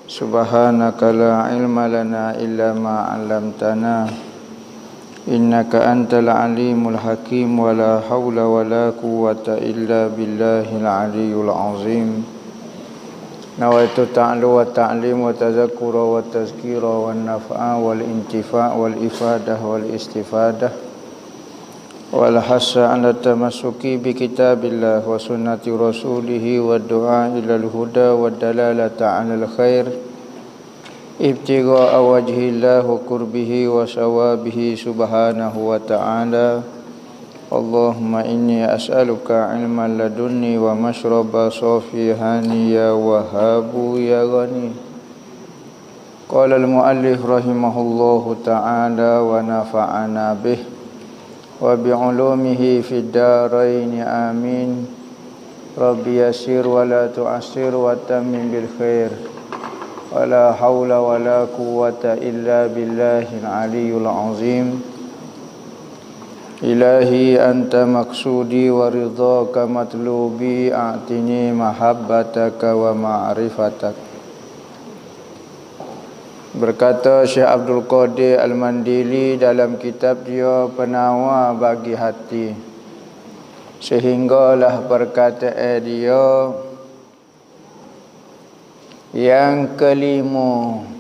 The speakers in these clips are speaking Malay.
Subhanaka la ilma lana illa ma 'allamtana innaka antal alimul hakim wa la haula wa la quwwata illa billahil aliyyil azim. Nawaitu ta'lu wa ta'lim wa tazakkura wa tazkira wa naf'a wal intifa' wal ifadah wal istifadah wal hassa 'ala tamassuki bi kitabillah wa sunnati rasulih wa du'a ilal huda wa dalalata 'alal khair ibtigha'a wajhillah wa qurbihi wa sawabihi subhanahu wa ta'ala. Allahumma inni as'aluka ilman ladunni wa mashraba safihani ya wahabu ya ghani. Qala al-muallif rahimahullahu ta'ala wa nafa'ana bih wa bi'ulumihi fid darain amin. Rabbi yassir wa la tu'assir wa tammim bil khair. Wala haula wala quwwata illa billahil aliyyil azim. Ilahi anta maksudi wa ridhaka matlubi a'tini mahabbataka wa ma'rifatak. Berkata Syekh Abdul Qadir Al-Mandili dalam kitab dia Penawar bagi Hati, sehinggalah perkataan dia yang kelima.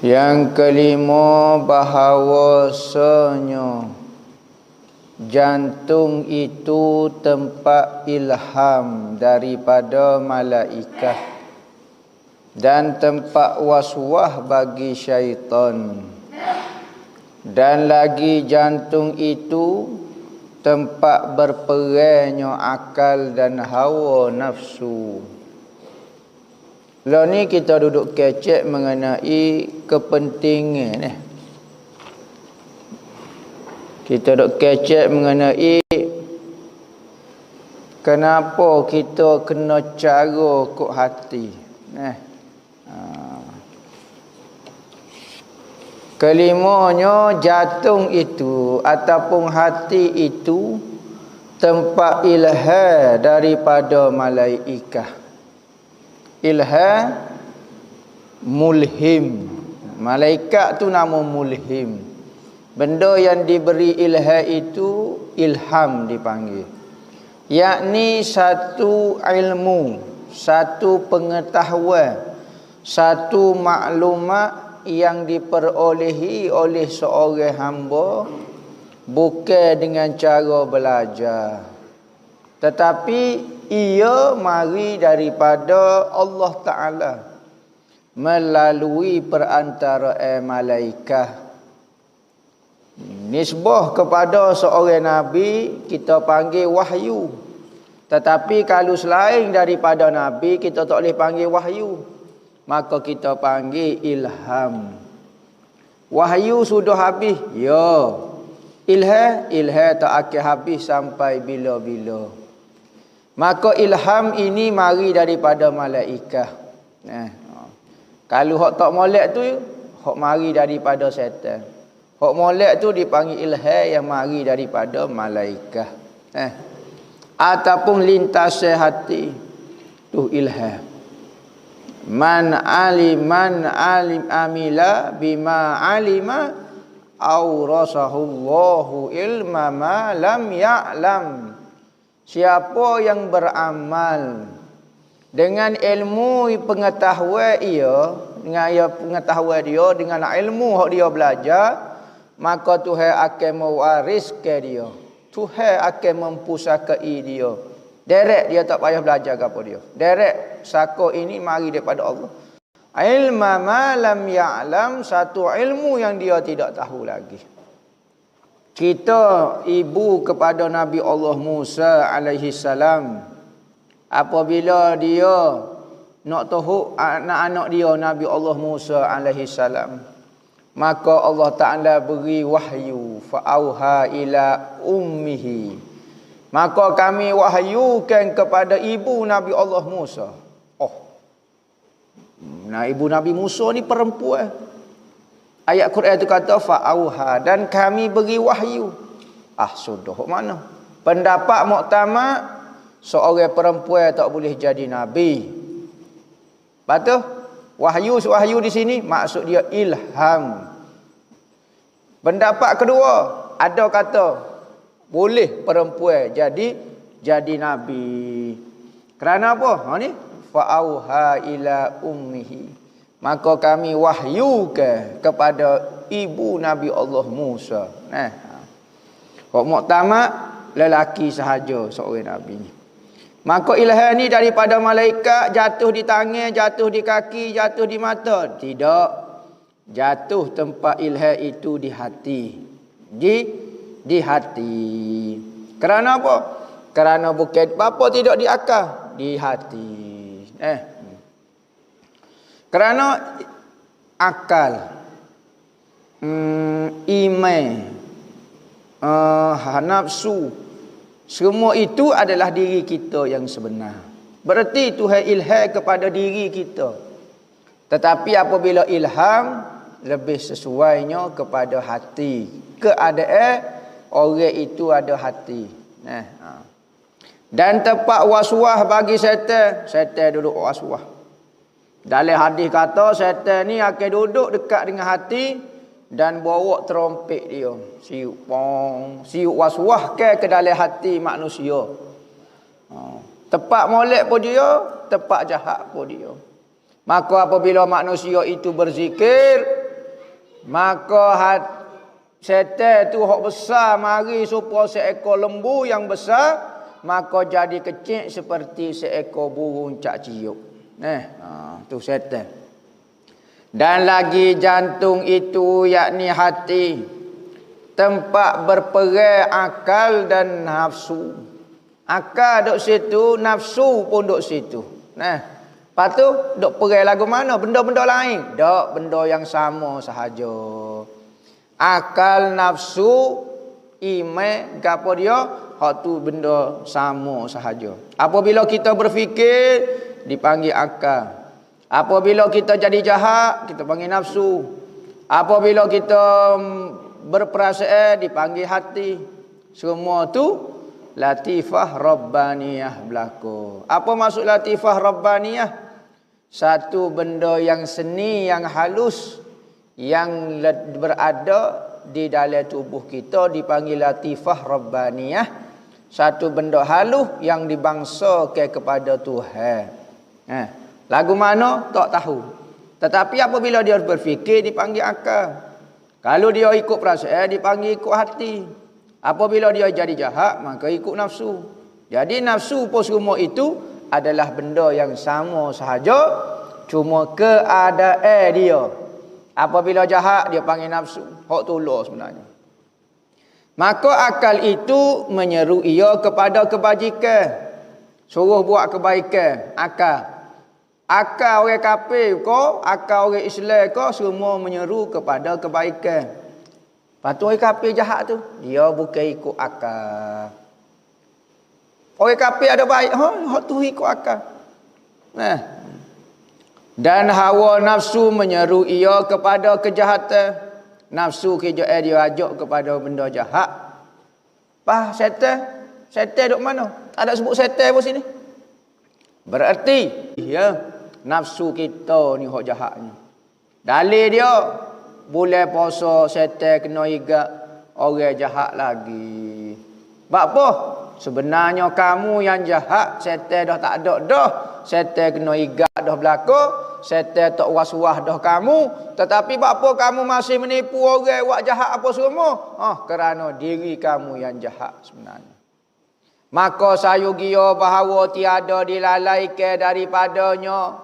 Yang kelima, bahawasanya jantung itu tempat ilham daripada malaikat dan tempat waswah bagi syaitan. Dan lagi jantung itu tempat berperangnya akal dan hawa nafsu. Lah ni kita duduk kecek mengenai kepentingan Kita duduk kecek mengenai kenapa kita kena cara kok hati. Kelimanya, jantung itu ataupun hati itu tempat ilham daripada malaikat. Ilham mulhim. Malaikat tu nama mulhim. Benda yang diberi ilham itu ilham dipanggil. Yakni satu ilmu, satu pengetahuan, satu maklumat yang diperolehi oleh seorang hamba bukan dengan cara belajar, tetapi ia mari daripada Allah Ta'ala melalui perantara malaikat. Nisbah kepada seorang Nabi kita panggil wahyu. Tetapi kalau selain daripada Nabi kita tak boleh panggil wahyu, maka kita panggil ilham. Wahyu sudah habis, ya. Ilham tak akan habis sampai bila-bila. Maka ilham ini mari daripada malaikat. Kalau hak tak molek tu, hak mari daripada syaitan. Hak molek tu dipanggil ilham yang mari daripada malaikat. Ataupun lintas hati tu ilham. Man amila bima alima aurasahullahu ilma ma lam ya'lam. Siapa yang beramal dengan ilmu pengetahuan ia, dengan pengetahuan dia, dengan ilmu yang dia belajar, maka Tuhan akan mewariskan dia. Tuhan akan mempusakai dia. Direct dia tak payah belajar apa dia. Direct saka ini mari daripada Allah. Ilma ma lam ya'lam, satu ilmu yang dia tidak tahu lagi. Kita ibu kepada Nabi Allah Musa alaihi salam, apabila dia nak tahu anak-anak dia Nabi Allah Musa alaihi salam, maka Allah Ta'ala beri wahyu, fa'auha ila ummihi, maka kami wahyukan kepada ibu Nabi Allah Musa. Nah, ibu Nabi Musa ni perempuan. Ayat Quran itu kata fa'auha, dan kami beri wahyu. Sudah mana? Pendapat muktamad seorang perempuan tak boleh jadi nabi. Betul? Wahyu di sini maksud dia ilham. Pendapat kedua, ada kata boleh perempuan jadi nabi. Kerana apa? Ni fa'auha ila ummihi. Maka kami wahyukan kepada ibu Nabi Allah Musa. Kok muktamad lelaki sahaja seorang nabi ni. Maka ilham ni daripada malaikat jatuh di tangan, jatuh di kaki, jatuh di mata. Tidak. Jatuh tempat ilham itu di hati. Di hati. Kerana apa? Kerana bukan apa tidak di akal, di hati. Kerana akal, iman, nafsu, semua itu adalah diri kita yang sebenar. Berarti Tuhan ilham kepada diri kita. Tetapi apabila ilham, lebih sesuainya kepada hati. Keadaan orang itu ada hati. Dan tempat waswah bagi syaitan, syaitan duduk waswah. Dalam hadis kata syaitan ni akan duduk dekat dengan hati dan bawa terompet dia. Siuk waswah ke dalam hati manusia. Tepat molek pun dia, tepat jahat pun dia. Maka apabila manusia itu berzikir, maka syaitan tu hak besar mari supaya seekor lembu yang besar, maka jadi kecil seperti seekor burung cak ciuk. Tu syaitan. Dan lagi jantung itu yakni hati, tempat berperang akal dan nafsu. Akal duk situ, nafsu pun duk situ. Lepas tu duk perang lagu mana? Benda-benda lain. Tak, benda yang sama sahaja. Akal, nafsu, iman, gapo dia? Hak tu benda sama sahaja. Apabila kita berfikir, dipanggil akal. Apabila kita jadi jahat, kita panggil nafsu. Apabila kita berperasaan, dipanggil hati. Semua tu latifah rabbaniyah berlaku. Apa maksud latifah rabbaniyah? Satu benda yang seni, yang halus, yang berada di dalam tubuh kita dipanggil latifah rabbaniyah. Satu benda halus yang dibangsakan kepada Tuhan. Lagu mana? Tak tahu. Tetapi apabila dia berfikir, dipanggil akal. Kalau dia ikut perasaan, dipanggil ikut hati. Apabila dia jadi jahat, maka ikut nafsu. Jadi nafsu pun semua itu adalah benda yang sama sahaja, cuma keadaan dia. Apabila jahat, dia panggil nafsu. Hak tolong sebenarnya. Maka akal itu menyeru ia kepada kebajikan. Suruh buat kebaikan. Akal orang kafir ko, akal orang Islam ko, semua menyeru kepada kebaikan. Lepas tu orang kafir jahat tu, dia bukan ikut akal. Orang kafir ada baik, hak tu ikut akal. Dan hawa nafsu menyeru ia kepada kejahatan. Nafsu kejahatan dia ajak kepada benda jahat. Syaitan duk mana? Tak ada sebut syaitan pun sini. Berarti nafsu kita ni hak jahatnya. Dalil dia bulan puasa syaitan kena igat orang jahat lagi. Sebab apa? Sebenarnya kamu yang jahat, syaitan dah tak ada dah. Syaitan kena igat dah berlaku. Syaitan tak was-was dah kamu. Tetapi apa kamu masih menipu orang buat jahat apa semua? Kerana diri kamu yang jahat sebenarnya. Maka sayugia bahawa tiada dilalaikan daripadanya.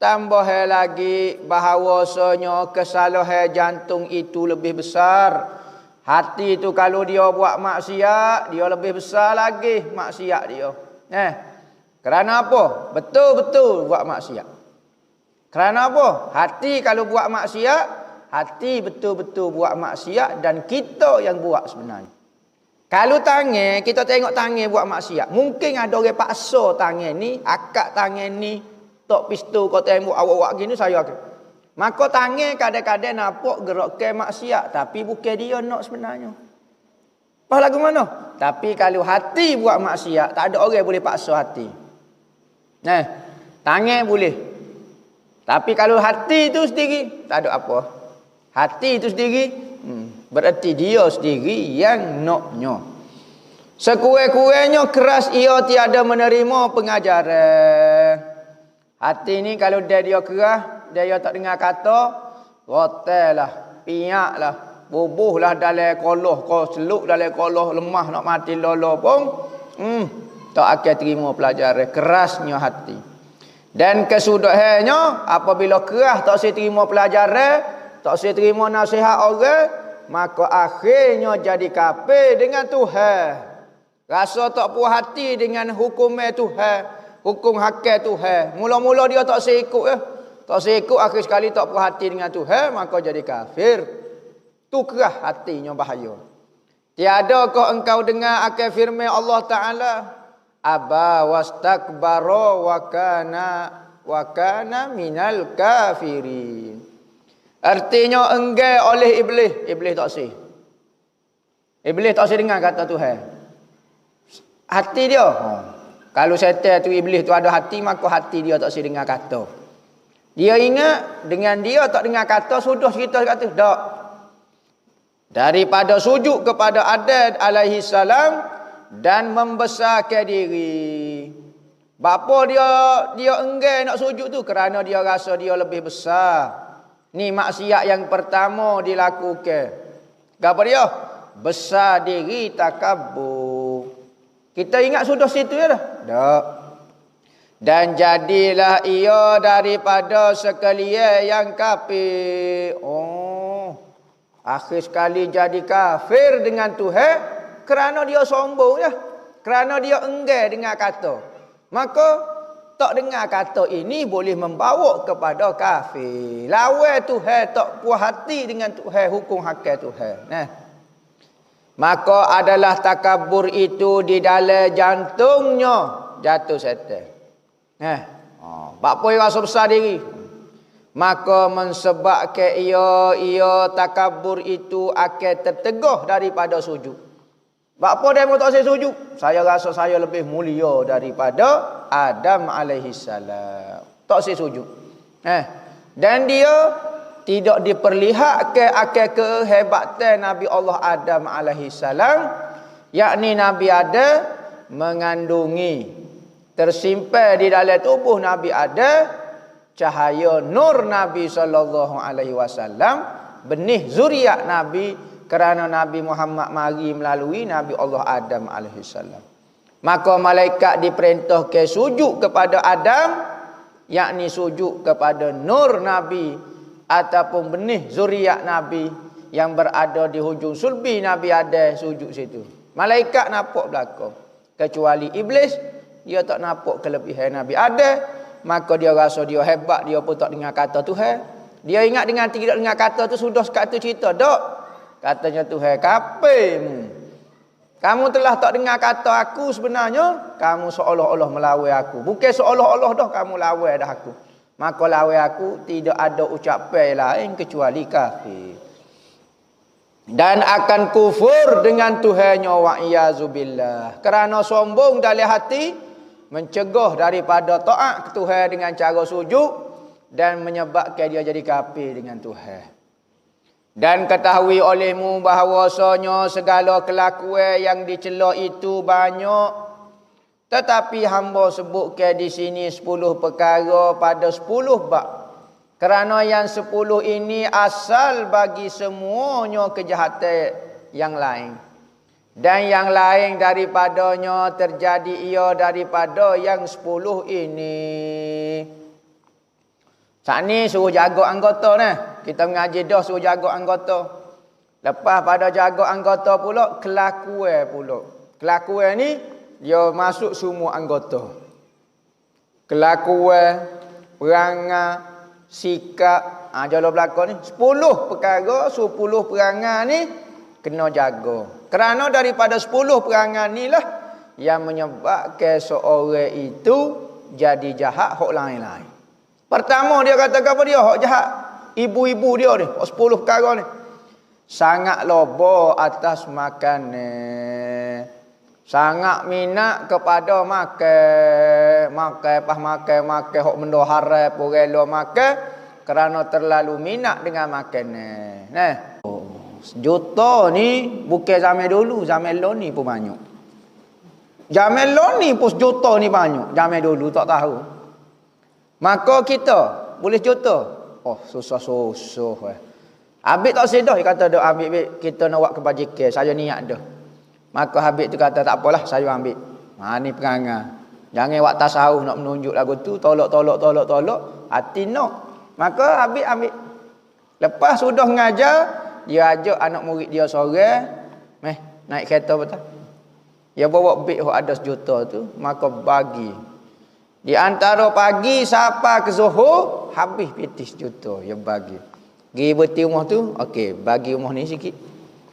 Tambah lagi bahawasanya kesalahan jantung itu lebih besar. Hati itu kalau dia buat maksiat, dia lebih besar lagi maksiat dia. Kerana apa? Betul-betul buat maksiat. Kerana apa? Hati kalau buat maksiat, hati betul-betul buat maksiat dan kita yang buat sebenarnya. Kalau tangan, kita tengok tangan buat maksiat. Mungkin ada orang paksa tangan ni, akak tangan ni, tok pistol kau tembak awak-awak gini saya akan. Maka tangan kadang-kadang nampak gerak ke maksiat, tapi bukan dia nak sebenarnya. Faham lagu mana? Tapi kalau hati buat maksiat, tak ada orang boleh paksa hati. Nah, tangan boleh. Tapi kalau hati itu sendiri, tak ada apa. Hati itu sendiri, berarti dia sendiri yang naknya. Sekurang-kurangnya keras ia tiada menerima pengajaran. Hati ni kalau dia keras, dia tak dengar kata, rotel lah, piak lah, bubuh lah dalam koloh, kau seluk dalam koloh, lemah nak mati lolo pun, tak akan terima pelajaran. Kerasnya hati. Dan kesudahannya, apabila keras tak saya terima pelajaran, tak saya terima nasihat orang, maka akhirnya jadi kafir dengan Tuhan. Rasa tak puas hati dengan hukum Tuhan, hukum hakam Tuhan. Mula-mula dia tak saya ikut tak saya ikut, akhir sekali tak puas hati dengan Tuhan, maka jadi kafir. Tu keras hatinya bahaya. Tiadakah engkau dengar akan firman Allah Ta'ala? Aba wastakbara wa kana minal kafirin. Artinya enggan oleh iblis. Iblis tak sih. Iblis tak sih dengar kata Tuhan. Hati dia. Kalau setan tu iblis tu ada hati, maka hati dia tak sih dengar kata. Dia ingat dengan dia tak dengar kata, sudah kita kata tak. Daripada sujud kepada Adam alaihi salam dan membesarkan diri. Bapa dia enggan nak sujud tu kerana dia rasa dia lebih besar. Ni maksiat yang pertama dilakukan. Apa dia? Besar diri, takabur. Kita ingat sudah situ ya dah? Tak. Dan jadilah ia daripada sekalian yang kafir. Akhir sekali jadi kafir dengan Tuhan kerana dia sombong ya. Kerana dia enggan dengar kata. Maka tak dengar kata ini boleh membawa kepada kafir. Lawan Tuhan, tak puas hati dengan Tuhan, hukum hakam Tuhan. Nah. Maka adalah takabur itu di dalam jantungnya jatuh setan. Nah. Bapa rasa besar diri. Maka mensebabkan ia takabur itu akan tertegah daripada sujud. Bapa dia tak saya sujud. Saya rasa saya lebih mulia daripada Adam alaihi salam. Tak saya sujud. Dan dia tidak diperlihatkan akan kehebatan Nabi Allah Adam alaihi salam, yakni Nabi Adam mengandungi, tersimpan di dalam tubuh Nabi Adam cahaya nur Nabi sallallahu alaihi wasallam, benih zuriat Nabi, kerana Nabi Muhammad mari melalui Nabi Allah Adam alaihi salam. Maka malaikat diperintahkan sujud kepada Adam, yakni sujud kepada nur Nabi ataupun benih zuriat Nabi yang berada di hujung sulbi Nabi Adam, sujud situ. Malaikat nampak belakang. Kecuali iblis, dia tak nampak kelebihan Nabi Adam. Maka dia rasa dia hebat, dia pun tak dengar kata Tuhan. Dia ingat dengan tidak dengar kata tu sudah sekatu cerita. Tak. Katanya Tuhan, kafirmu. Kamu telah tak dengar kata aku sebenarnya, kamu seolah-olah melawan aku. Bukan seolah-olah dah kamu lawan dah aku. Maka lawan aku tidak ada ucapan lain kecuali kafir. Dan akan kufur dengan Tuhannya wa iyazubillah. Kerana sombong dalam hati, mencegah daripada taat ke Tuhan dengan cara sujud dan menyebabkan dia jadi kafir dengan Tuhan. Dan ketahui olehmu bahawasanya segala kelakuan yang dicela itu banyak, tetapi hamba sebutkan di sini 10 perkara pada 10 bab. Kerana yang 10 ini asal bagi semuanya kejahatan yang lain. Dan yang lain daripadanya terjadi ia daripada yang 10 ini. Saat ni suruh jaga anggota ni. Kita mengaji dah suruh jaga anggota. Lepas pada jaga anggota pula, kelakuan pula. Kelakuan ni, dia masuk semua anggota. Kelakuan, perangai, sikap. Jalan belakang ni. 10 perkara, 10 perangai ni kena jaga. Kerana daripada 10 perangai inilah yang menyebabkan seorang itu jadi jahat hak lain-lain. Pertama dia kata apa dia? Hak jahat. ibu-ibu dia ni, 10 perkara ni. Sangat loba atas makan ni. Sangat minat kepada makan hok benda haram pun rela makan kerana terlalu minat dengan makan ni. Nah, sejuta ni bukan zaman dulu, zaman lo ni pun banyak. Zaman lo ni pun sejuta ni banyak, zaman dulu tak tahu. Maka kita boleh juta. Oh, susah-susah. Habib tak sedah, dia kata dak ambil kita nak buat kebajikan, saya niat dah. Maka Habib tu kata tak apalah, saya ambil. Ha ni perangai. Jangan buat tasawuf nak menunjuk lagu tu, tolak, hati nak. Maka Habib ambil. Lepas sudah mengajar, dia ajak anak murid dia seorang, naik kereta betul. Dia bawa bil yang ada 1 juta tu, maka bagi. Di antara pagi sampai ke Zuhur, habis piti 1 juta dia bagi. Pergi berti rumah tu, okey, bagi rumah ni sikit.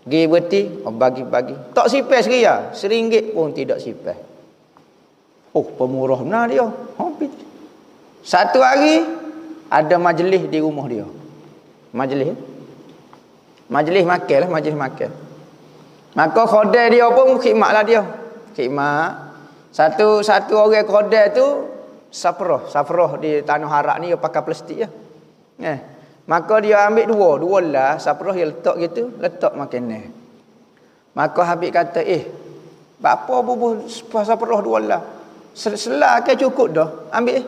Pergi berti, bagi. Tak sipai seria, RM1 pun tidak sipai. Oh, pemurah benar dia. Satu hari, ada majlis di rumah dia. Majlis makan lah. Maka khodai dia pun khidmat lah dia. Khidmat. Satu orang khodai tu, safrah di tanah harak ni dia pakai plastik je. Maka dia ambil dua lah, safrah dia letak makanan. Maka Habib kata, apa bubuh safrah 2 lah. Selah ke cukup dah. Ambil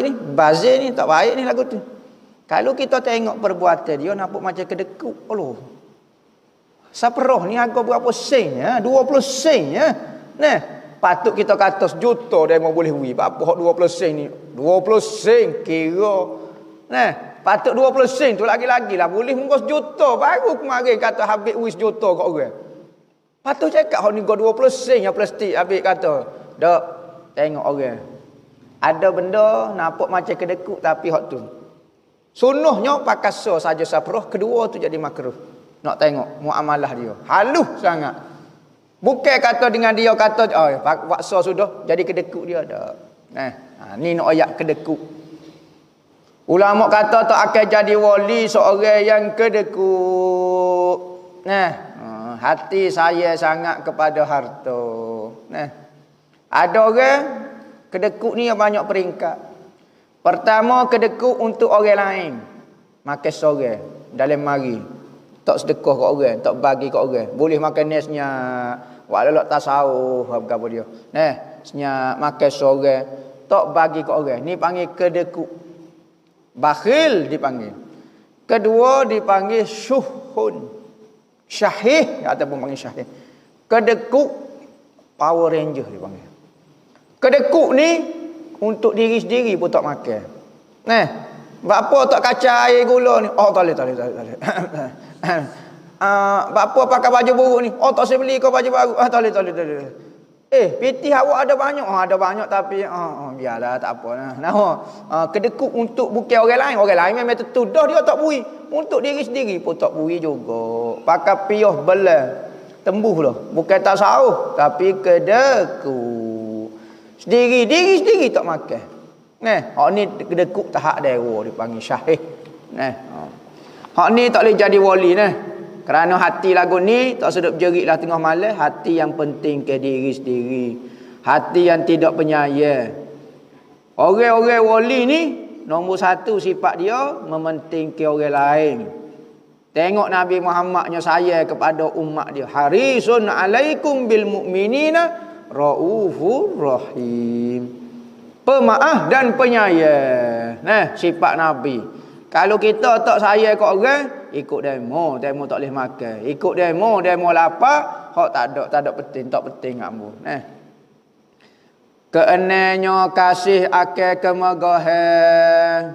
ni, bazir ni tak baik ni lagu tu. Kalau kita tengok perbuatan dia nampak macam kedekut. Allah. Safrah ni harga berapa sen ya? 20 sen ya. Nah, patut kita kata 1 juta dia mau boleh beli. Apa hak 20 sen ni? 20 sen kira. Nah, patut 20 sen tu lagi-lagi lah. Boleh muka 1 juta. Baru kemarin kata Habib wis 1 juta kat orang. Patut cakap hak ni kau 20 sen yang plastik. Habib kata, dak, tengok orang. Ada benda nampak macam kedekut tapi hak tu. Sunnahnya pakai saja safrah. Kedua tu jadi makruh. Nak tengok muamalah dia. Halus sangat. Bukan kata dengan dia kata, paksa sudah jadi kedekut dia dak. Ni nak ayat kedekut. Ulama kata tak akan jadi wali seorang yang kedekut. Hati saya sangat kepada harta. Ada orang kedekut ni yang banyak peringkat. Pertama, kedekut untuk orang lain. Makan seorang dalam mari. Tak sedekah kat orang, tak bagi kat orang. Boleh makan ni senyap. Walau tasawuf apa dia. Senyap makan seorang, tak bagi kat orang. Ni panggil kedekut. Bakhil dipanggil. Kedua dipanggil syuhun. Syahih ataupun panggil syahih. Kedekut Power Ranger dipanggil. Kedekut ni untuk diri sendiri pun tak makan. Apa tak kacau air gula ni? Oh tak boleh. Apa pakai baju buruk ni? Oh tak saya beli kau baju baru. Tak boleh. Piti awak ada banyak. Ada banyak tapi biarlah tak apa lah. Kedekut untuk bukan orang lain. Orang lain memang tentu dah dia tak bui. Untuk diri sendiri pun tak bui juga. Pakai piyah belah. Tembuh lah. Bukan tak sahur tapi kedekut. Diri sendiri tak makan. Hak ni kedekut tahap dewa dipanggil syahih. Hak ni tak boleh jadi wali Kerana hati lagu ni tak sedap jeritlah tengah malam. Hati yang penting ke diri sendiri. Hati yang tidak penyayang. Orang-orang wali ni nombor 1 sifat dia mementingkan orang lain. Tengok Nabi Muhammadnya saya kepada umat dia. Harisun alaikum bil mu'minina raufur rahim. Pemaaf dan penyayang. Sifat Nabi. Kalau kita tak sayang kat orang, ikut demo tak boleh makan. Ikut demo lapar, hak tak ada penting, tak penting ambo. Keenanya kasih akal kemegahan.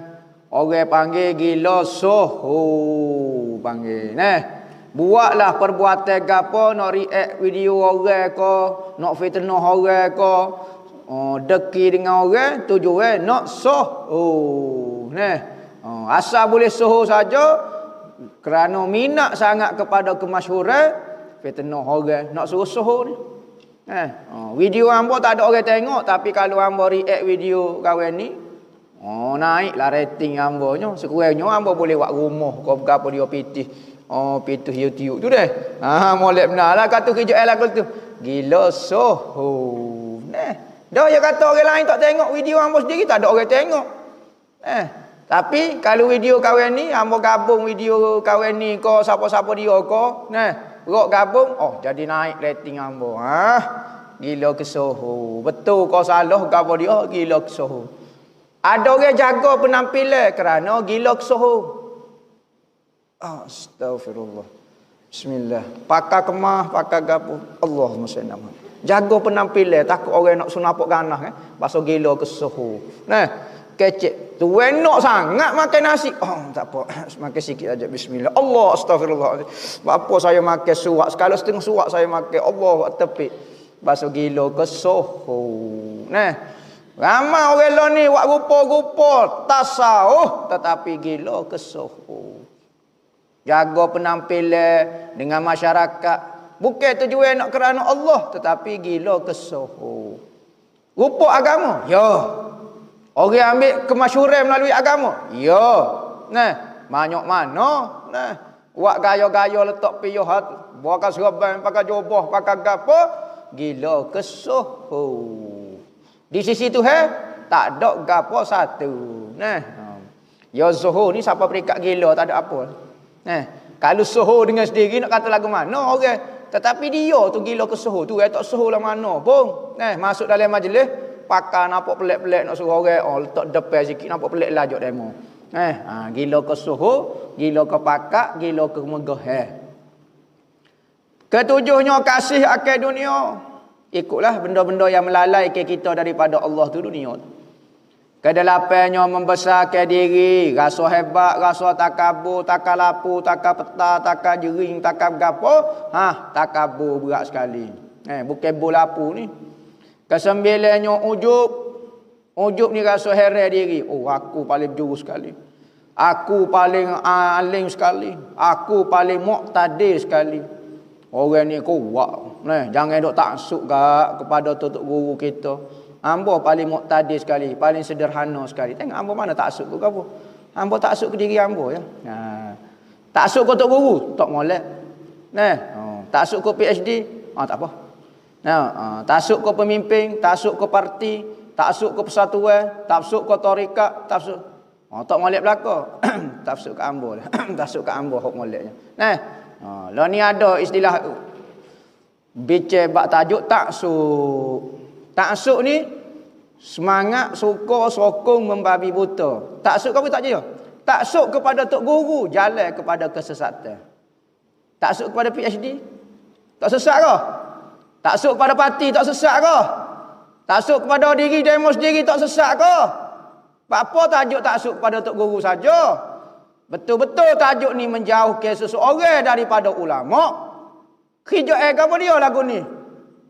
Orang panggil gila sohu panggil. Buatlah perbuatan gapo nak react video orang ke, nak fitnah orang ke, deki dengan orang tujuan nak sohu. Asal boleh sohu saja kerana minat sangat kepada kemasyhuran, fitnah orang nak suruh sohu ni. Video hamba tak ada orang tengok tapi kalau hamba react video kawan ni, Oh, naiklah rating ambo-nya. Sekurangnya ambo boleh buat rumah. Kau berapa dia pitih. Oh, pitih YouTube tu deh. Molek benar lah kata kerja lagu tu. Gila soho. Nah, dah ya kata orang lain tak tengok video ambo sendiri, tak ada orang tengok. Tapi kalau video kawan ni, ambo gabung video kawan ni ko siapa-siapa dia ko, nah, rok gabung, oh jadi naik rating ambo. Gila ke Soho. Betul kau salah gapo dia, gila ke Soho. Ada orang jaga penampilan kerana gila ke Soho. Astagfirullah. Bismillah. Pakai kemah, pakai gapo. Allahumma salli alaihi. Jaga penampilan, takut orang nak sunapok ganah pasal gila ke Soho. Nah, kecek tu enak sangat makan nasi. Oh, tak apa. Makan sikit aja. Bismillah. Allah, astagfirullah. Apa saya makan suak, sekali setengah suak saya makan. Allah tepi. Bahasa gila ke Soho. Nah, ramai orang lo ni buat rupa-rupa tasawuf tetapi gila ke Soho. Jaga penampilan dengan masyarakat. Bukan tujuan nak kerana Allah tetapi gila ke Soho. Rupa agama? Ya. Orang ambil kemasyhuran melalui agama? Ya. Nah, banyak mana? Nah, buat gaya-gaya letak piyuh hati. Pakai serban, pakai jubah, pakai gapo? Gila ke Soho. Di sisi Tuhan tak ada gapo satu. Nah, ya Soho ni siapa peringkat gila tak ada apa. Nah, kalau Soho dengan sendiri nak kata lagu mana orang, tetapi dia tu gila ke Soho tu, tak Soho lah mana pun. Nah, masuk dalam majlis pakai nampak pelik-pelik nak suruh orang, oh letak depan sikit nampak pelik lajak demo. Gila ke Soho, gila ke pakak, gila ke megah. Ketujuhnya kasih akan dunia. Ikutlah benda-benda yang melalaikan kita daripada Allah tu dunia. Kedelapannya membesarkan diri, rasa hebat, rasa takabur, takalapu, takapeta, takajering, takagapo, takabur berat sekali. Bukan bolapu ni. Kesembilannya ujub. Ujub ni rasa heran diri. Oh, aku paling juru sekali. Aku paling alim sekali. Aku paling muqtadir sekali. Orang ni kuat. Jangan duk taksub kepada tutup guru kita. Ambo paling muqtadir sekali, paling sederhana sekali. Tengok ambo mana taksub ke apa? Ambo taksub ke diri ambo ya. Taksub ke tok guru, tak molek. Taksub ke PhD, tak apa. Taksub ke pemimpin, taksub ke parti, taksub ke persatuan, taksub ke tarekat, taksub. Tak molek belaka. Taksub ke ambo. Taksub ke ambo hok moleknya. Lah ni ada istilah bicara bab tajuk taksub. Taksub ni semangat, suka, sokong, membabi buta. Taksub kau tak je. Taksub kepada tok guru, jalan kepada kesesatan. Taksub kepada PhD, tak sesat ke? Taksub kepada parti, tak sesat ke? Taksub kepada diri demo sendiri, tak sesat ke? Apa tajuk taksub kepada tok guru saja? Betul-betul tajuk ni menjauhkan seseorang daripada ulama. Kerja agama dia lagu ni.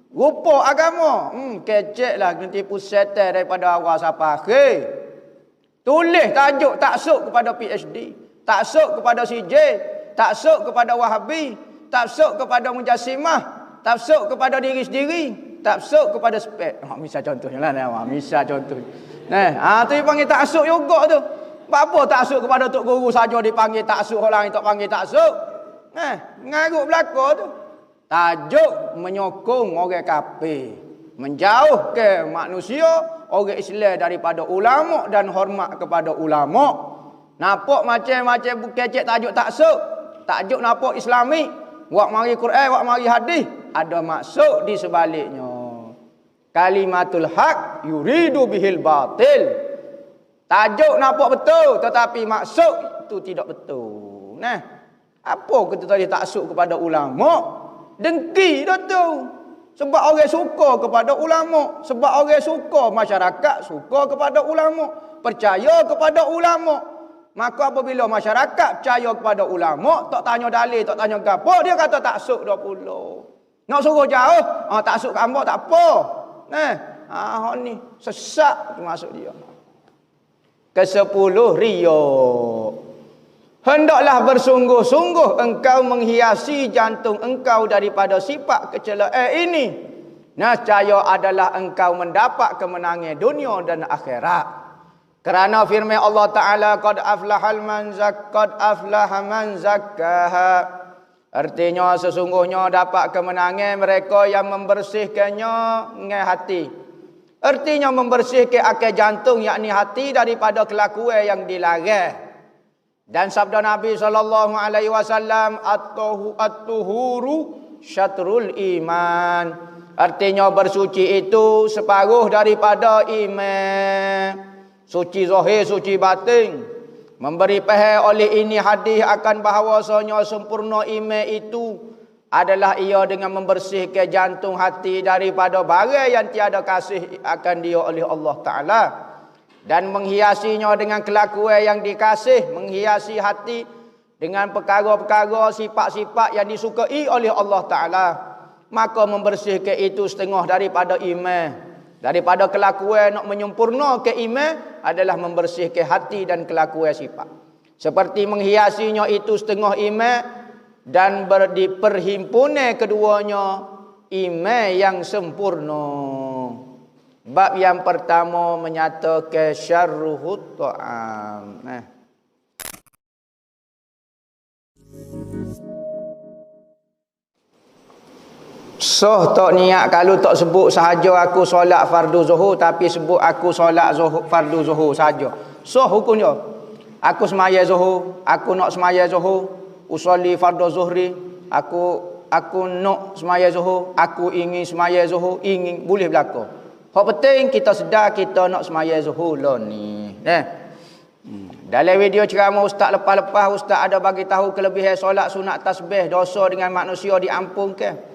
Rupa agama. Kecek lah nanti pusat daripada awal sampai akhir. Tulis tajuk taksub kepada PhD, taksub kepada CJ, taksub kepada Wahabi, taksub kepada Mujassimah, taksub kepada diri sendiri, taksub kepada spek. Misal contohnya lah. Misal contoh. Tu dipanggil taksub juga tu. Apa taksub kepada tok guru saja dipanggil taksub, orang lain tak panggil taksub. Ngarut belaka tu. Tajuk menyokong orang kafir, menjauhkan manusia orang Islam daripada ulama dan hormat kepada ulama. Nampak macam-macam kecek tajuk taksub. Tajuk nampak Islami, buat mari Quran, buat mari hadis, ada maksud di sebaliknya. Kalimatul haq yuridu bihil batil. Tajuk nampak betul tetapi maksud itu tidak betul. Apa kita tadi taksub kepada ulama? Dengki dah tu. Sebab orang suka kepada ulama, sebab orang suka, masyarakat suka kepada ulama, percaya kepada ulama. Maka apabila masyarakat percaya kepada ulama, tak tanya dalil, tak tanya gapo, dia kata taksub dah pula. Nak suruh jauh, taksub kat hamba tak apa. Ni sesat masuk dia. Ke-10 riya. Hendaklah bersungguh-sungguh engkau menghiasi jantung engkau daripada sifat kecelaan ini. Nescaya adalah engkau mendapat kemenangan dunia dan akhirat. Kerana firman Allah Ta'ala, qad aflaha man zakkaha. Artinya sesungguhnya dapat kemenangan mereka yang membersihkannya dengan hati. Artinya membersihkan akal jantung, yakni hati, daripada kelakuan yang dilarang. Dan sabda Nabi SAW, at-tuhuru syatrul iman. Artinya bersuci itu separuh daripada iman. Suci zahir, suci batin. Memberi faham oleh ini hadis akan bahawasanya sempurna iman itu adalah ia dengan membersihkan jantung hati daripada barang yang tiada kasih akan dia oleh Allah Ta'ala. Dan menghiasinya dengan kelakuan yang dikasih. Menghiasi hati dengan perkara-perkara, sifat-sifat yang disukai oleh Allah Ta'ala. Maka membersihkan itu setengah daripada iman. Daripada kelakuan nak menyempurnakan iman adalah membersihkan hati dan kelakuan sifat. Seperti menghiasinya itu setengah iman dan diperhimpunan keduanya iman yang sempurna. Bab yang pertama menyatakan syarruhut ta'am. Soh tak niat kalau tak sebut sahaja aku solat fardu zuhur, tapi sebut aku solat zuhur, fardu zuhur sahaja. Soh hukumnya. Aku semaya zuhur, aku nak semaya zuhur, usolli fardu zuhri, aku nak semaya zuhur, aku ingin semaya zuhur, ingin boleh berlaku. Hak penting kita sedar kita nak semaya zuhur lah ni. Dalam video ceramah ustaz lepas-lepas, ustaz ada bagi tahu kelebihan solat sunat tasbih, dosa dengan manusia diampunkan.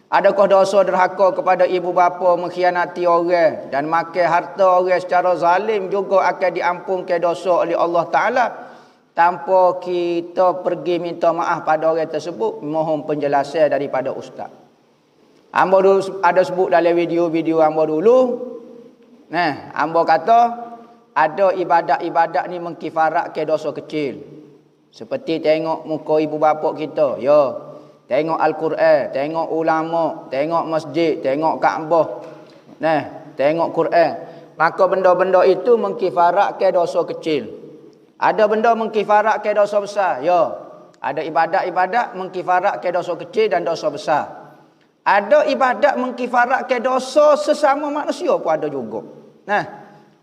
Adakah dosa derhaka kepada ibu bapa, mengkhianati orang dan makan harta orang secara zalim juga akan diampunkan dosa oleh Allah Ta'ala tanpa kita pergi minta maaf pada orang tersebut? Mohon penjelasan daripada ustaz. Hamba dulu ada sebut dalam video-video hamba dulu. Hamba kata ada ibadat-ibadat ni mengkifaratkan dosa kecil. Seperti tengok muka ibu bapa kita, ya. Tengok Al-Quran, tengok ulama, tengok masjid, tengok Kaabah. Tengok Quran. Maka benda-benda itu mengkifaratkan dosa kecil. Ada benda mengkifaratkan dosa besar. Ya. Ada ibadat-ibadat mengkifaratkan dosa kecil dan dosa besar. Ada ibadat mengkifaratkan dosa sesama manusia pun ada juga.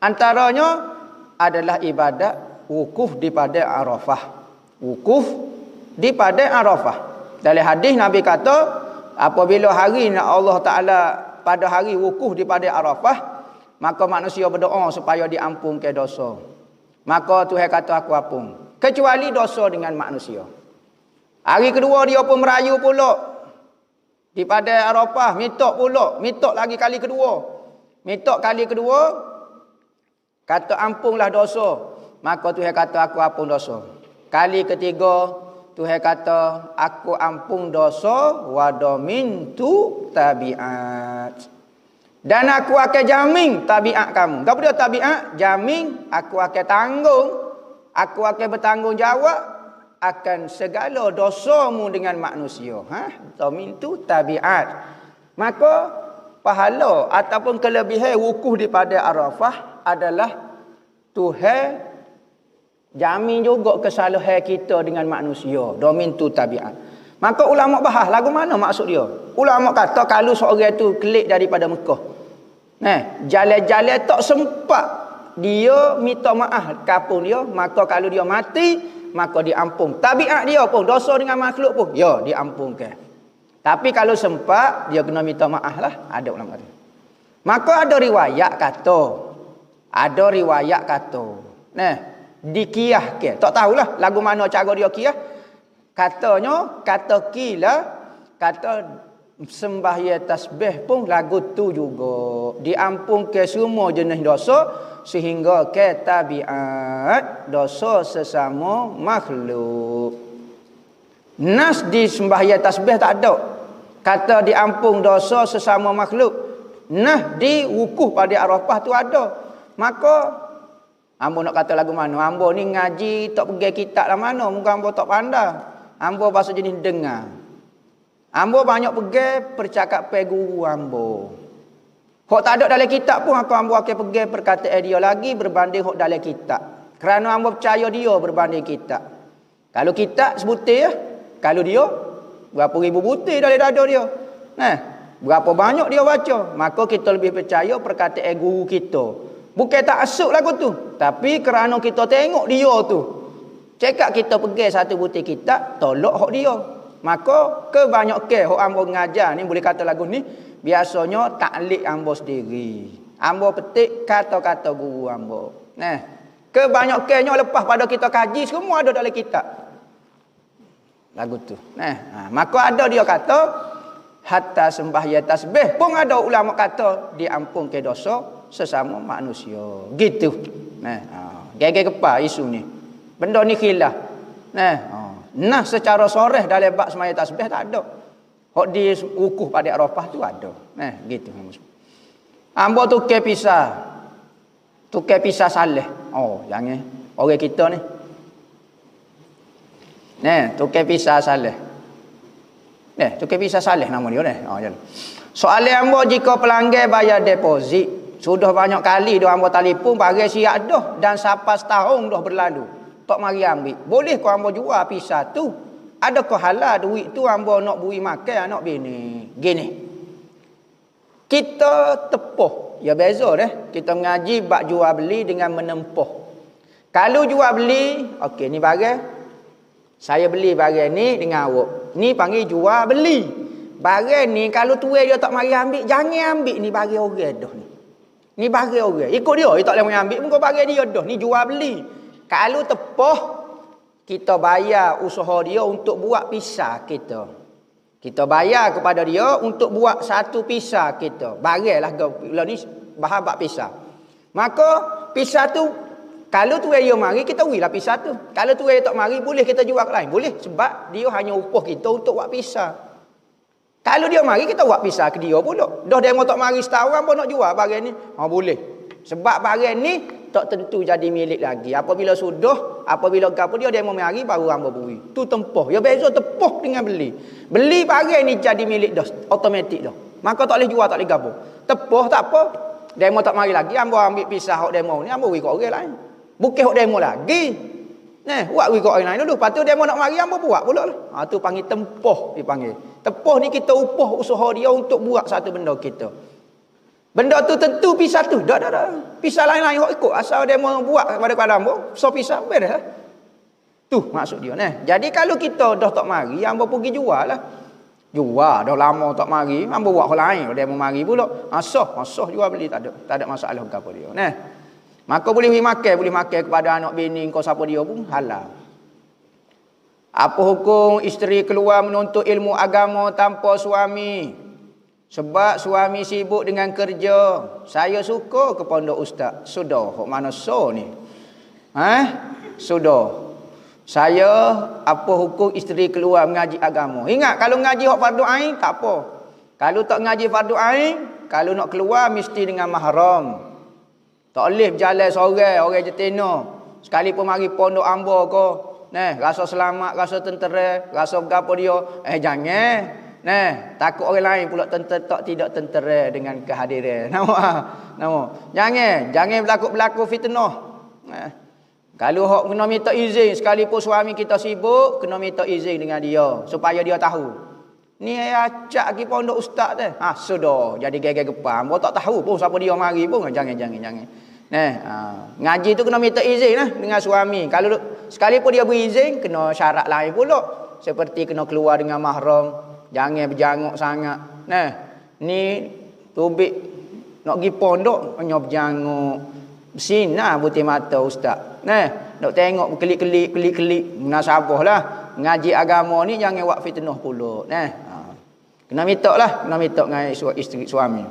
Antaranya adalah ibadat wukuf di padang Arafah. Wukuf di padang Arafah. Dalam hadis Nabi kata, apabila hari Allah Ta'ala pada hari wukuf di padang Arafah, maka manusia berdoa supaya diampunkan dosa. Maka Tuhan kata aku ampun. Kecuali dosa dengan manusia. Hari kedua dia pun merayu pula. Di padang Arafah, mitok pula. Mitok lagi kali kedua. Mitok kali kedua, kata ampunlah dosa. Maka Tuhan kata aku ampun dosa. Kali ketiga, Tuhan kata, aku ampun dosa wa domintu tabiat. Dan aku akan jamin tabiat kamu. Apa dia tabiat? Jamin, aku akan tanggung. Aku akan bertanggungjawab akan segala dosamu dengan manusia. Domintu tabiat. Maka, pahala ataupun kelebihan wukuf di padang Arafah adalah Tuhan jamin juga kesalahan kita dengan manusia. Domin tu tabiat. Maka ulama bahas lagu mana maksud dia. Ulama kata kalau seorang tu kelik daripada Mekah. Jalan-jalan tak sempat dia minta maaf kapung dia. Maka kalau dia mati, maka diampun. Tabiat dia pun, dosa dengan makhluk pun, ya diampunkan. Tapi kalau sempat, dia kena minta maaf lah. Ada ulama kata. Maka ada riwayat kata. Dikiyah ke. Tak tahulah lagu mana cara dia kiyah. Katanya, kata sembahyang tasbih pun lagu tu juga. Diampun ke semua jenis dosa sehingga ke tabiat dosa sesama makhluk. Nas di sembahyang tasbih tak ada. Kata diampun dosa sesama makhluk. Nah di wukuf pada Arafah tu ada. Maka ambo nak kata lagu mana? Ambo ni ngaji tak pergi kitab lah mana. Muka ambo tak pandai. Ambo bahasa jenis dengar. Ambo banyak pergi percakapan guru ambo. Hok tak ada dalam kitab pun aku ambo akan pegang perkataan dia lagi berbanding hok dalam kitab. Kerana ambo percaya dia berbanding kitab. Kalau kitab sebutir ya, kalau dia berapa ribu butir dalam dada dia. Nah, berapa banyak dia baca, maka kita lebih percaya perkataan guru kita. Bukan tak asuk lagu tu, tapi kerana kita tengok dia tu. Cakap kita pegang satu butir kitab, tolak hok dia. Maka kebanyakan hok ambo ngajar ni boleh kata lagu ni biasanya taklid ambo sendiri. Ambo petik kata-kata guru ambo. Nah, kebanyakannya lepas pada kita kaji semua ada dalam kitab. Lagu tu. Nah, maka ada dia kata hatta sembahyang tasbih pun ada ulama kata diampunkan dosa sesama manusia. Gitu. Gege kepa isu ni. Benda ni khilaf. Nah secara soreh dalam bab sembahyang tasbih tak ada. Hok di wukuf pada Arafah tu ada. Gitu. Ambo tukar pisah. Tukar pisah saleh. Jangan. Orang kita ni. Tukar pisah saleh. Tukar pisah saleh nama dia jalan. Soalan ambo jika pelanggan bayar deposit, sudah banyak kali dah ambo telefon bagi siap dah dan sampai setahun dah berlalu. Tak mari ambil. Boleh kau ambo jual pisah tu? Adakah halal duit tu ambo nak bui makan anak bini? Gini. Kita tepuh. Ya beza kita mengaji bab jual beli dengan menempuh. Kalau jual beli, okey ni barang. Saya beli barang ni dengan awak. Ni panggil jual beli. Barang ni kalau tuai dia tak mari ambil, jangan ambil ni barang orang dah ni. Ni barang orang. Ikut dia tak boleh ambil, muka barang dia dah. Ni jual beli. Kalau tepuh, kita bayar usaha dia untuk buat pisah kita. Kita bayar kepada dia untuk buat satu pisah kita. Baranglah bila ni bahan bab pisah. Maka pisah tu kalau tu dia mari kita wilah pisah tu. Kalau tu dia tak mari boleh kita jual ke lain. Boleh sebab dia hanya upah kita untuk buat pisah. Kalau dia mari kita buat pisah ke dia pula. Dah dia mau tak mari setahun apa nak jual barang ni? Boleh. Sebab barang ni tak tentu jadi milik lagi. Apabila gapo dia mau mari baru hamba bui. Tu tempoh. Ya beza tepuh dengan beli. Beli barang ni jadi milik dah automatik dah. Maka tak boleh jual, tak boleh gapo. Tepuh tak apa. Demo tak mari lagi, hamba ambil pisah hok demo ni, hamba bagi kat orang lain. Bukan hok demo lagi. Buat bagi kat orang lain dulu. Lepas tu demo nak mari, hamba buat pula lah. Tu panggil tempoh dipanggil. Tempoh ni kita upah usaha dia untuk buat satu benda kita. Benda tu tentu pisah tu. Dah. Pisah lain-lain hok ikut. Asal demo buat kepada hamba, so pisah beres. Tu maksud dia. Jadi kalau kita dah tak mari, hamba pergi jual lah. Jual dah lama tak mari, hamba buat hal lain. Dia mau mari pula. Sah jual beli tak ada masalah apa dia. Maka boleh makan kepada anak bini kau siapa dia pun halal. Apa hukum isteri keluar menuntut ilmu agama tanpa suami? Sebab suami sibuk dengan kerja. Saya suka ke pondok ustaz. Sudah, hok mana so ni? Sudah. Saya apa hukum isteri keluar mengaji agama? Ingat kalau mengaji hak fardu ain tak apa. Kalau tak mengaji fardu ain, kalau nak keluar mesti dengan mahram. Tak boleh berjalan seorang, orang jetena. Sekalipun mari pondok ambo ko, rasa selamat, rasa tentera, rasa gapo dia, jangan. Takut orang lain pula tidak tentera dengan kehadiran. Nama. Jangan berlaku fitnah. Kalau hok kena minta izin, sekalipun suami kita sibuk, kena minta izin dengan dia supaya dia tahu. Ni acak pergi pondok ustaz tu. Sudah jadi geger gepam. Hok tak tahu pun siapa dia mari pun. Jangan. Ngaji tu kena minta izin lah dengan suami. Kalau sekalipun dia berizin, kena syarat lain pula. Seperti kena keluar dengan mahram. Jangan berjanguk sangat. Ni tubik nak pergi pondok hanya berjanguk. Bersinar putih mata ustaz. Nak tengok berkelip-kelip. Munasabah lah. Ngaji agama ni jangan buat fitnah pula. Kena minta dengan isteri suami.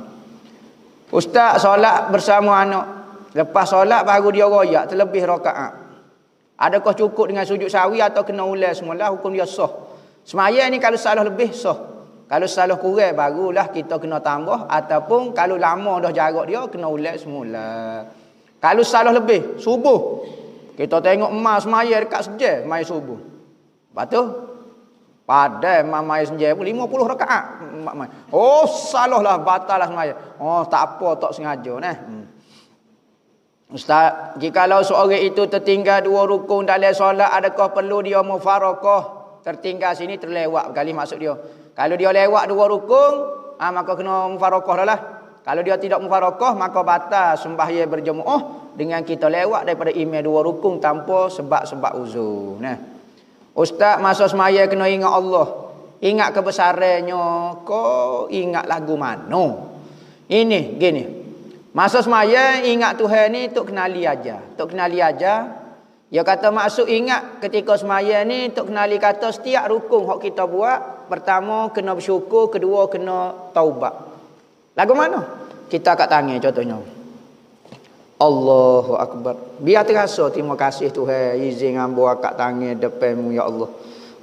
Ustaz solat bersama anak. Lepas solat baru dia royak terlebih rakaat. Adakah cukup dengan sujud sawi atau kena ulang semula? Hukum dia sah. Semaya ni kalau salah lebih sah. Kalau salah kurang barulah kita kena tambah. Ataupun kalau lama dah jarak dia kena ulang semula. Kalau salah lebih subuh. Kita tengok emas semaya dekat sejam semaya subuh. Lepas tu Padahal mamai senjaya pun 50 rakaat. Oh, salah lah, batal lah semaya. Oh, tak apa, tak sengaja. Ustaz, jikalau seorang itu tertinggal 2 rukun dalam solat, adakah perlu dia mufarakah? Tertinggal sini terlewat kali maksud dia. Kalau dia lewat 2 rukun, maka kena mufarakah dah lah. Kalau dia tidak mufarakah, maka batal sembahyang berjemaah dengan kita lewat daripada imam 2 rukun tanpa sebab-sebab uzur. Ustaz, masa semaya kena ingat Allah. Ingat kebesarannya. Kau ingat lagu mana? Ini, gini. Masa semaya ingat Tuhan ni tok kenali aja. Tok kenali aja. Dia kata maksud ingat ketika semaya ni tok kenali kata setiap rukun hak kita buat. Pertama kena bersyukur. Kedua kena taubat. Lagu mana? Kita kat tangan contohnya. Allahu Akbar. Biar terasa terima kasih Tuhan izin hamba kat tangan depanmu ya Allah.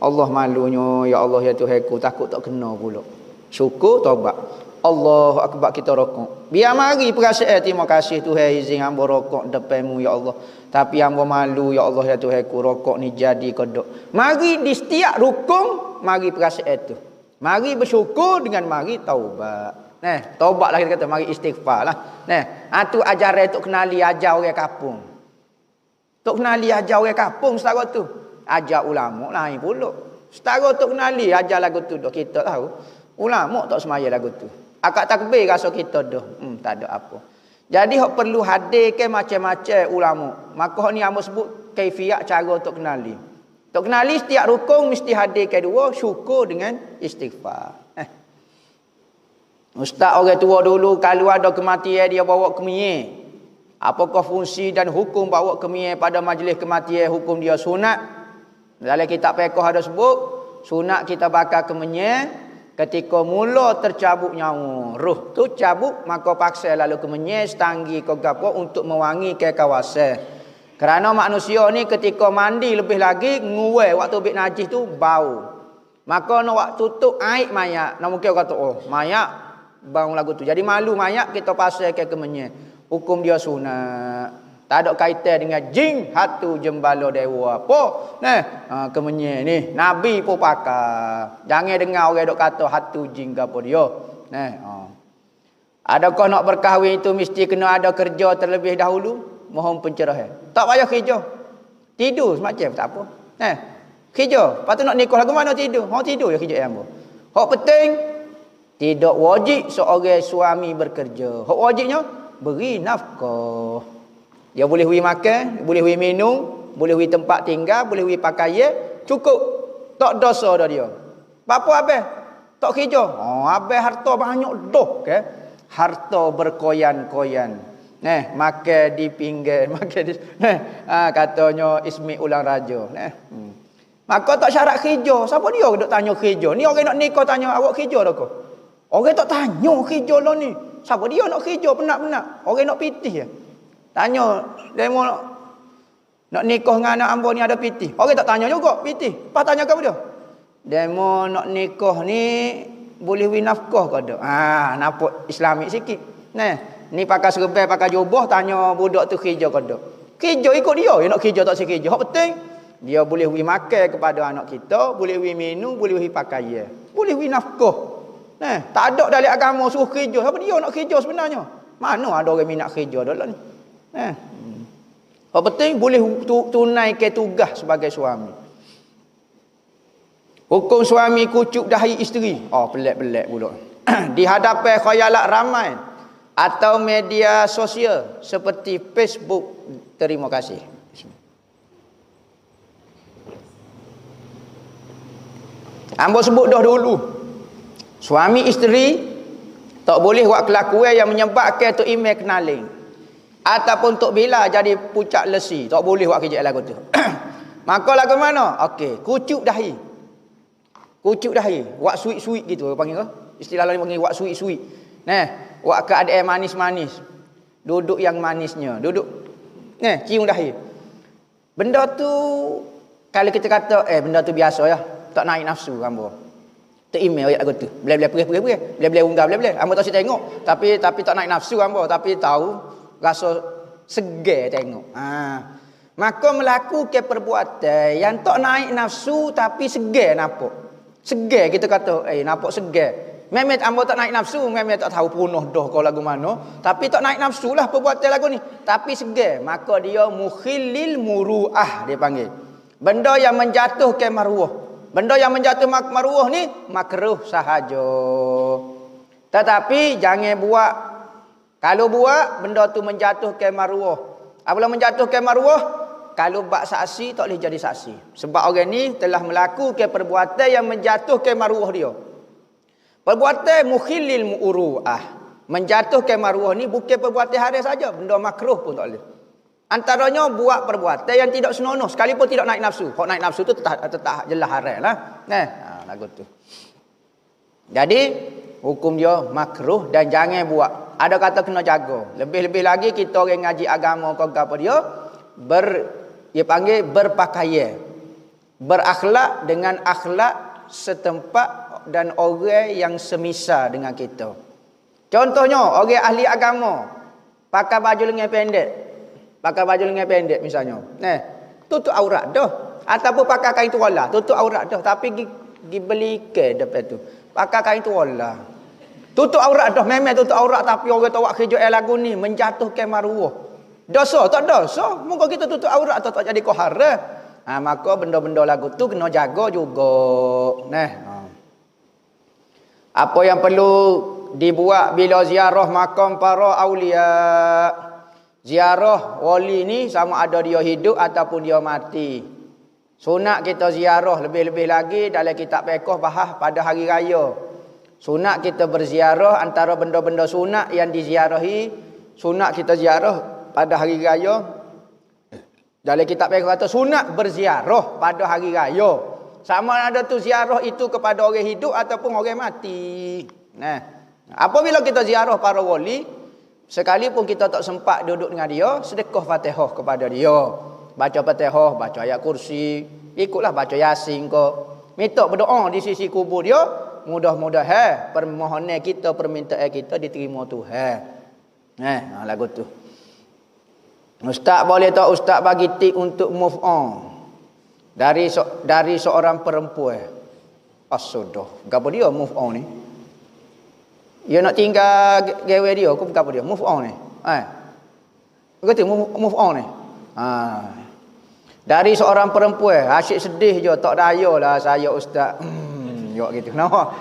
Allah malunya ya Allah ya Tuhanku, takut tak kena pula. Syukur taubat. Allahu Akbar kita rokok. Biar mari perasaan terima kasih Tuhan izin hamba rokok depanmu ya Allah. Tapi hamba malu ya Allah ya Tuhanku, rokok ni jadi kodok. Mari di setiap rukun mari perasaan tu. Mari bersyukur dengan mari taubat. Taubatlah kita kata, mari istighfar lah. Tu ajaran tok kenali ajar orang kampung. Tok kenali ajar orang kampung setara tu. Ajar ulama lain pula. Setara tok kenali ajar lagu tu dah kita tahu. Ulama tak semaya lagu tu. Akak takbir rasa kita dah. Tak ada apa. Jadi hok perlu hadirkan macam-macam ulama. Maka hok ni hamba sebut kaifiat cara tok kenali. Tok kenali setiap rukun mesti hadirkan 2, syukur dengan istighfar. Ustaz, orang tua dulu kalau ada kematian dia bawa ke Mie. Apakah fungsi dan hukum bawa ke Mie pada majlis kematian? Hukum dia sunat. Dalam kitab fiqh ada sebut, sunat kita bakar ke Mie ketika mula tercabut nyawa. Roh tu cabut, maka paksa lalu ke Mie setanggi ke gapo untuk mewangi ke kawasan. Kerana manusia ni ketika mandi lebih lagi nguai waktu bik najis tu bau. Maka nak waktu tutup air mayat. Nak mungkin kata mayat bau lagu tu. Jadi malu mayat kita pasal ke kemenye. Hukum dia sunat. Tak ada kaitan dengan jin hatu jembala dewa apa. Kemenye ni nabi pun pakar. Jangan dengar orang dok kata hatu jin ke apa dia. Adakah nak berkahwin itu mesti kena ada kerja terlebih dahulu? Mohon pencerahan. Tak payah kerja. Tidur semacam tak apa. Kerja. Lepas tu nak nikah lagu mana tidur? Tidur ya kerja yang apa. Hak penting tidak wajib seorang suami bekerja. Hak wajibnya beri nafkah. Dia boleh beri makan, boleh beri minum, boleh beri tempat tinggal, boleh beri pakaian, cukup. Tak dosa dah dia. Apa habis? Tak kerja. Habis harta banyak dah, okay? Harta berkoyan-koyan. Makan di pinggir, makan di katanya Ismi Ulang Raja. Maka tak syarat kerja. Siapa dia duk tanya kerja? Ni orang nak nikah tanya awak kerja dah ke? Orang tak tanya kerja lah ni. Siapa dia nak kerja penat-penat? Orang nak pitih je. Tanya, demo nak nikah dengan anak hamba ni ada pitih. Orang tak tanya juga pitih. Pas tanya ke dia? Demo nak nikah ni boleh beri nafkah ke ada? Nampak Islamik sikit. Ni pakai serban, pakai jubah, tanya budak tu kerja ke ada? Kerja ikut dia. Dia nak kerja tak si kerja. Hak penting, dia boleh beri makan kepada anak kita, boleh beri minum, boleh beri pakaian, boleh beri nafkah. Tak ada dalam agama suruh kerja. Siapa dia nak kerja sebenarnya? Mana ada orang minat kerja dalam ni? Yang penting boleh tunaikan tugas sebagai suami. Hukum suami kucuk dahi isteri. Pelik-pelik pula. Di hadapan khayalat ramai atau media sosial seperti Facebook. Terima kasih. Hamba sebut dah dulu. Suami isteri tak boleh buat kelakuan yang menyebabkan Tok Imam kenaling. Ataupun Tok Bila jadi pucak lesi. Tak boleh buat kerja lagu tu. Maka lagu mana? Okey, kucuk dahi. Kucuk dahi. Buat sweet-sweet gitu panggil ke? Istilah lain panggil buat sweet-sweet. Buat keadaan manis-manis. Duduk yang manisnya. Duduk. Cium dahi. Benda tu kalau kita kata benda tu biasa ya. Tak naik nafsu hamba. Tak email ayat lagu tu. Bila-bila perih-perih. Bila-bila unggah, bila-bila. Hamba tak tengok. Tapi tak naik nafsu hamba. Tapi tahu rasa segar tengok. Maka melakukan perbuatan yang tak naik nafsu tapi segar nampak. Segar kita kata, nampak segar. Memang ambo tak naik nafsu, memang tak tahu punuh dah kau lagu mana. Tapi tak naik nafsu lah perbuatan lagu ni. Tapi segar. Maka dia mukhillil muru'ah dia panggil. Benda yang menjatuhkan maruah. Benda yang menjatuhkan maruah ni makruh sahaja. Tetapi jangan buat. Kalau buat, benda tu menjatuhkan maruah. Apabila menjatuhkan maruah, kalau bak saksi tak boleh jadi saksi. Sebab orang ni telah melakukan perbuatan yang menjatuhkan maruah dia. Perbuatan mukhillil muru'ah, menjatuhkan maruah ni bukan perbuatan haram saja, benda makruh pun tak boleh. Antaranya buat perbuatan yang tidak senonoh sekalipun tidak naik nafsu. Hak naik nafsu tu tetap jelas haram lah. Lagu tu. Jadi hukum dia makruh dan jangan buat. Ada kata kena jaga. Lebih-lebih lagi kita orang ngaji agama kau apa dia dia panggil berpakaian. Berakhlak dengan akhlak setempat dan orang yang semisal dengan kita. Contohnya orang ahli agama pakai baju lengan pendek. Pakai baju lengan pendek misalnya. Tutup aurat dah. Ataupun pakai kain tuala, tutup aurat dah. Tapi pergi beli ke depan tu. Pakai kain tuala. Tutup aurat dah, memang tutup aurat tapi orang tawak kerja lagu ni menjatuhkan maruah. Dosa tak dosa. Moga kita tutup aurat atau tak jadi kohara. Maka benda-benda lagu tu kena jaga juga. Apa yang perlu dibuat bila ziarah makam para awliya? Ziarah wali ni sama ada dia hidup ataupun dia mati. Sunat kita ziarah, lebih-lebih lagi dalam kitab fiqh bahas pada hari raya. Sunat kita berziarah, antara benda-benda sunat yang diziarahi, sunat kita ziarah pada hari raya. Dalam kitab fiqh kata sunat berziarah pada hari raya. Sama ada tu ziarah itu kepada orang hidup ataupun orang mati. Apabila kita ziarah para wali, sekalipun kita tak sempat duduk dengan dia, sedekah Fatihah kepada dia. Baca Fatihah, baca ayat kursi, ikutlah baca Yasin ke. Minta berdoa di sisi kubur dia, mudah-mudahan permohonan kita, permintaan kita diterima Tuhan. Lagu tu. Ustaz boleh tak ustaz bagi tip untuk move on dari seorang perempuan? Asodoh. Gapo dia move on ni? Dia nak tinggal gawe dia, aku gapo dia? Move on ni. Kata move on ni. Dari seorang perempuan, asyik sedih je, tak dayalah saya ustaz. Yok gitu. Kenapa?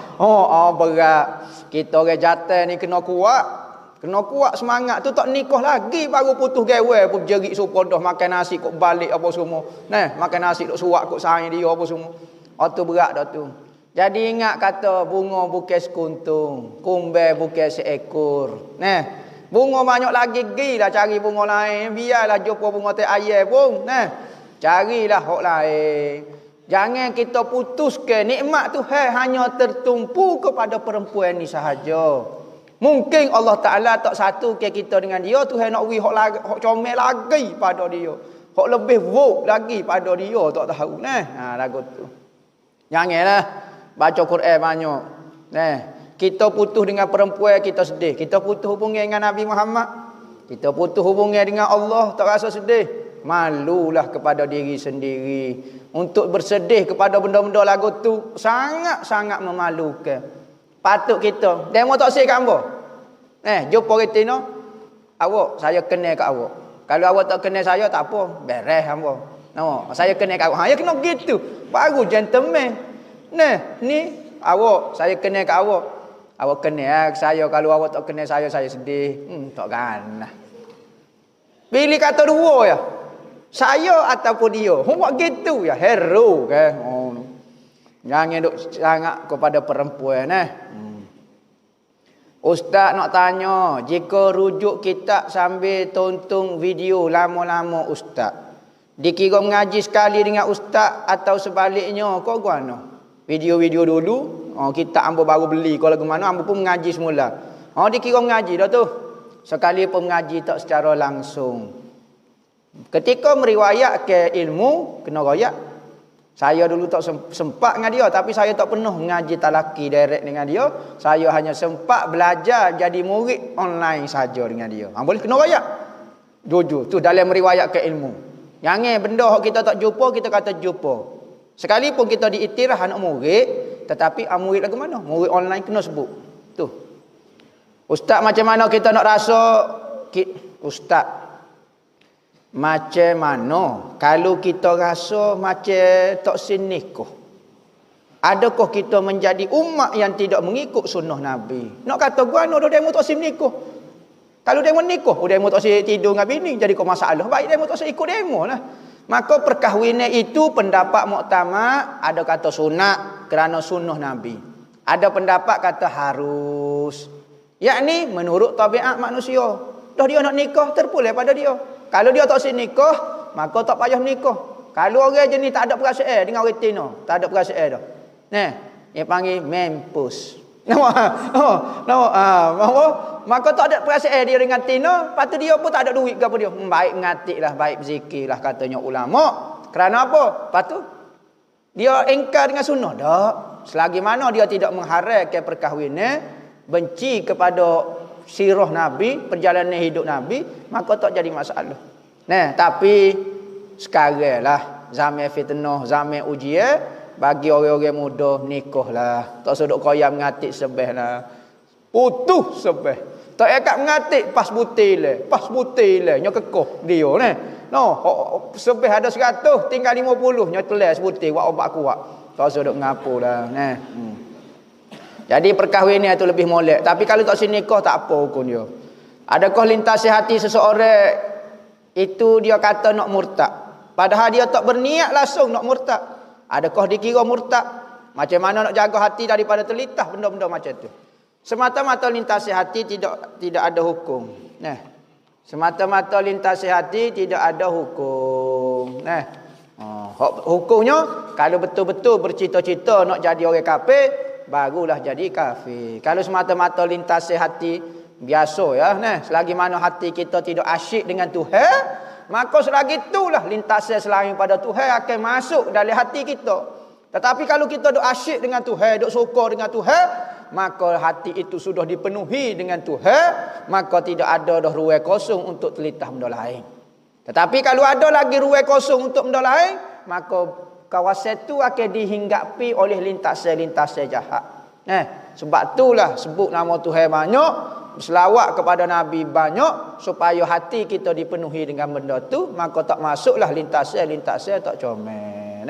Berat. Kita orang jantan ni kena kuat. Kena kuat semangat tu, tak nikah lagi baru putus gawe pun jerit supodah makan nasi kok balik apa semua. Makan nasi duk suak kok sayang dia apa semua. Tu berat dah tu. Jadi ingat kata bunga bukan sekuntung, kumbel bukan seekor. Bunga banyak lagi gilah cari bunga lain. Biarlah jumpa bunga teh ayam pun. Carilah hak lain. Jangan kita putuskan nikmat tu hanya tertumpu kepada perempuan ni sahaja. Mungkin Allah Ta'ala tak satu ke kita dengan dia, Tuhan nak beri hak comel lagi pada dia. Hak lebih vote lagi pada dia, tak tahu. Lagu tu. Janganlah baca Quran banyak. Kita putus dengan perempuan, kita sedih. Kita putus hubungan dengan Nabi Muhammad. Kita putus hubungan dengan Allah, tak rasa sedih. Malulah kepada diri sendiri. Untuk bersedih kepada benda-benda lagu tu, sangat-sangat memalukan. Patut kita. Demo tak say kat hamba. Jumpa retina. Awak, saya kenal kat awak. Kalau awak tak kenal saya, tak apa. Beres hamba. Saya kenal kat awak. Ya kena begitu. Baru gentleman. Ni awak, saya kenal kat awak. Awak kenal saya. Kalau awak tak kenal saya sedih. Tak ganah. Pilih kata dua ya. Saya ataupun dia. Buat gitu ya. Hero kan. Jangan duk sangat kepada perempuan. Ustaz nak tanya, jika rujuk kitab sambil tonton video lama-lama ustaz, dikira mengaji sekali dengan ustaz atau sebaliknya? Kau guana? Video-video dulu, kitab ambo baru beli. Kalau ke mana ambo pun mengaji semula. Dikira mengaji dah tu. Sekali pun mengaji tak secara langsung. Ketika meriwayatkan ilmu, kena royak. Saya dulu tak sempat dengan dia, tapi saya tak pernah mengaji talaki direct dengan dia. Saya hanya sempat belajar jadi murid online saja dengan dia. Boleh kena royak. Jujur, tu dalam meriwayatkan ilmu. Jangan benda kita tak jumpa, kita kata jumpa. Sekalipun kita diiktiraf anak murid, Tetapi murid lagu mana? Murid online kena sebut. Tu. Ustaz macam mana kita nak rasa Ustaz macam mana kalau kita rasa macam tak sinikah? Adakah kita menjadi umat yang tidak mengikut sunnah Nabi? Nak kata gua no demo tak sinikah. Kalau demo nikah, demo tak tidur dengan bini jadi kau masalah. Baik demo tak ikut demo lah. Maka perkahwinan itu pendapat muktamad, ada kata sunat kerana sunnah Nabi. Ada pendapat kata harus. Yakni menurut tabiat manusia. Dah dia nak nikah terpulang pada dia. Kalau dia tak nikah, maka tak payah nikah. Kalau orang jenis tak ada perasaan dengan orang tino, tak ada perasaan dah. Nah, yang panggil mempus. Maka tak ada perasaan dia dengan tino, lepas tu dia pun tak ada duit ke apa dia. Baik ngatiklah, baik berzikirlah katanya ulama. Kerana apa? Lepas tu dia engkar dengan sunnah dak. Selagi mana dia tidak mengharapkan perkahwinan, benci kepada sirah Nabi, perjalanan hidup Nabi, maka tak jadi masalah. Nah, tapi sekarang lah zaman fitnah, zaman ujian, bagi orang-orang muda nikahlah. Tak sodok koyam ngatik sebehlah. Putuh sebeh. Tak ekat mengatik pas butil le. Pas butil le nya kekoh dia ni. No, sebeh ada 100 tinggal 50 nya telas butil buat obat kuat. Tak sodok ngapulah nah. Jadi perkahwinan itu lebih molek. Tapi kalau tak sinikah tak apa hukum dia. Adakah lintas hati seseorang itu dia kata nak murtad, padahal dia tak berniat langsung nak murtad? Adakah dikira murtad? Macam mana nak jaga hati daripada terlitah benda-benda macam tu? Semata-mata lintas hati tidak ada hukum. Nah. Semata-mata lintas hati tidak ada hukum. Nah. Hukumnya kalau betul-betul bercita-cita nak jadi orang kafir, barulah jadi kafir. Kalau semata-mata lintas hati biasa ya, nah, selagi mana hati kita tidak asyik dengan Tuhan, maka selagi itulah lintasan selain pada Tuhan akan masuk dalam hati kita. Tetapi kalau kita duk asyik dengan Tuhan, duk suka dengan Tuhan, maka hati itu sudah dipenuhi dengan Tuhan, maka tidak ada dah ruang kosong untuk telitah benda lain. Tetapi kalau ada lagi ruang kosong untuk benda lain, maka kawasan itu akan dihinggapi oleh lintasan-lintasan jahat. Sebab itulah sebut nama Tuhan banyak, selawat kepada Nabi banyak, supaya hati kita dipenuhi dengan benda tu, maka tak masuklah lintasan-lintasan tak comel.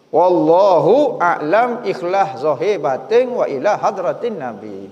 Wallahu a'lam, ikhlas zahir batin wa ila hadratin Nabi.